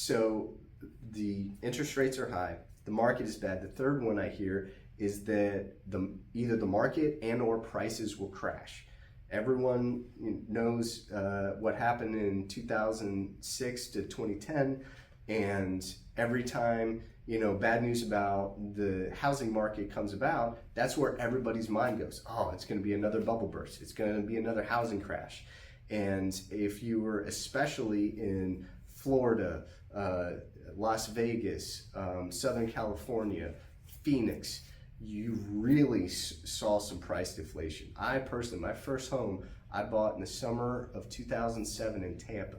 So the interest rates are high. The market is bad. The third one I hear is that either the market and or prices will crash. Everyone knows what happened in 2006 to 2010, and every time bad news about the housing market comes about, that's where everybody's mind goes. Oh, it's going to be another bubble burst. It's going to be another housing crash. And if you were especially in Florida, Las Vegas, Southern California, Phoenix, you really saw some price deflation. I personally, my first home I bought in the summer of 2007 in Tampa.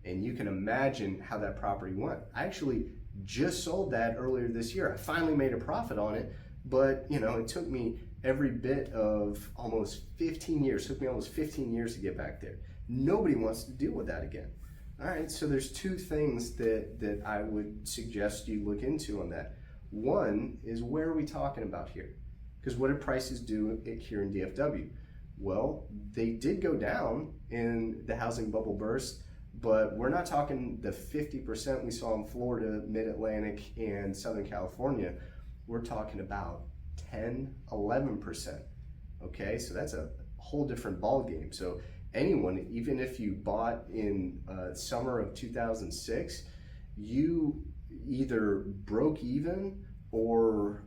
And you can imagine how that property went. I actually just sold that earlier this year. I finally made a profit on it, but it took me every bit of almost 15 years. It took me almost 15 years to get back there. Nobody wants to deal with that again. All right, so there's two things that I would suggest you look into on that. One is, where are we talking about here? Because what did prices do here in DFW? Well, they did go down in the housing bubble burst, but we're not talking the 50% we saw in Florida, Mid-Atlantic, and Southern California. We're talking about 10, 11%. Okay, so that's a whole different ball game. So anyone, even if you bought in summer of 2006, you either broke even or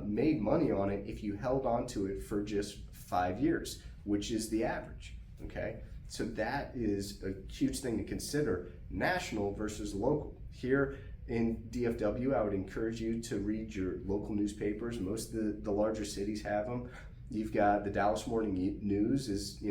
made money on it if you held on to it for just 5 years, which is the average. Okay, so that is a huge thing to consider. National versus local. Here in DFW, I would encourage you to read your local newspapers. Most of the larger cities have them. You've got the Dallas Morning News, is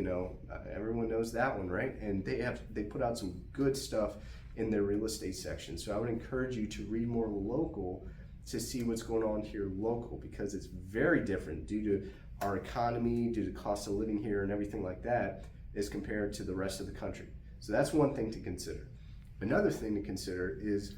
everyone knows that one, right? And they put out some good stuff in their real estate section. So I would encourage you to read more local to see what's going on here local, because it's very different due to our economy, due to cost of living here and everything like that, as compared to the rest of the country. So that's one thing to consider. Another thing to consider is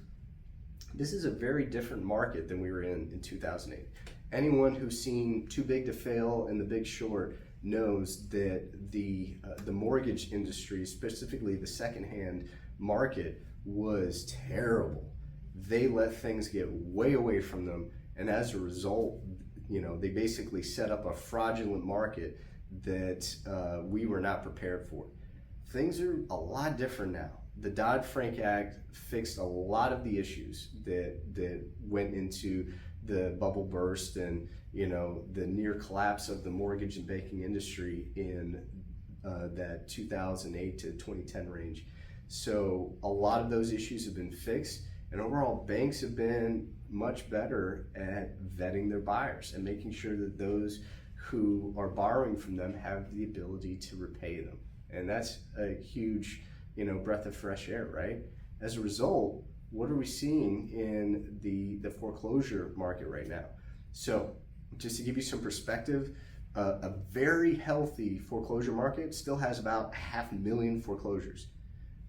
this is a very different market than we were in 2008. Anyone who's seen Too Big to Fail and The Big Short knows that the mortgage industry, specifically the secondhand market, was terrible. They let things get way away from them, and as a result, they basically set up a fraudulent market that we were not prepared for. Things are a lot different now. The Dodd-Frank Act fixed a lot of the issues that went into the bubble burst and the near collapse of the mortgage and banking industry in that 2008 to 2010 range. So a lot of those issues have been fixed, and overall banks have been much better at vetting their buyers and making sure that those who are borrowing from them have the ability to repay them. And that's a huge breath of fresh air, right? As a result, what are we seeing in the foreclosure market right now? So just to give you some perspective, a very healthy foreclosure market still has about 500,000 foreclosures.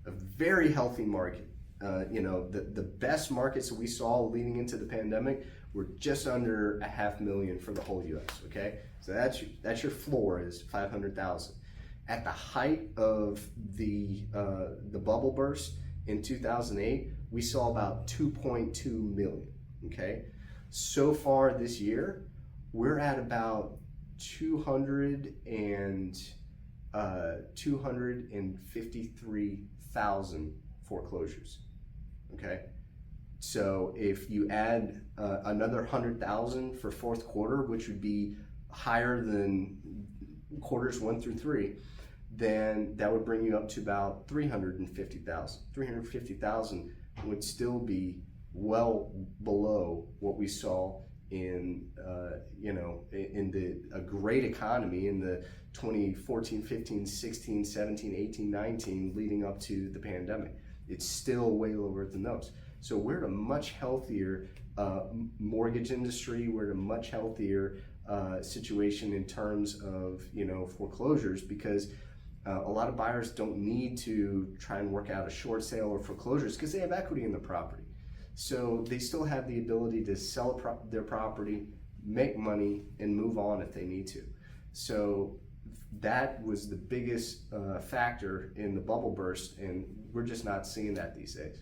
A very healthy market. The best markets that we saw leading into the pandemic were just under 500,000 for the whole U.S. Okay, so that's your floor is 500,000. At the height of the bubble burst in 2008, we saw about 2.2 million. Okay, so far this year, we're at about 253,000 foreclosures. Okay, so if you add another 100,000 for fourth quarter, which would be higher than quarters 1 through 3, then that would bring you up to about 350,000. 350,000 would still be well below what we saw in a great economy in the 2014, 15, 16, 17, 18, 19 leading up to the pandemic. It's still way lower than those. So we're at a much healthier mortgage industry. We're at a much healthier situation in terms of foreclosures, because a lot of buyers don't need to try and work out a short sale or foreclosures because they have equity in the property. So they still have the ability to sell their property, make money, and move on if they need to. So that was the biggest factor in the bubble burst, and we're just not seeing that these days.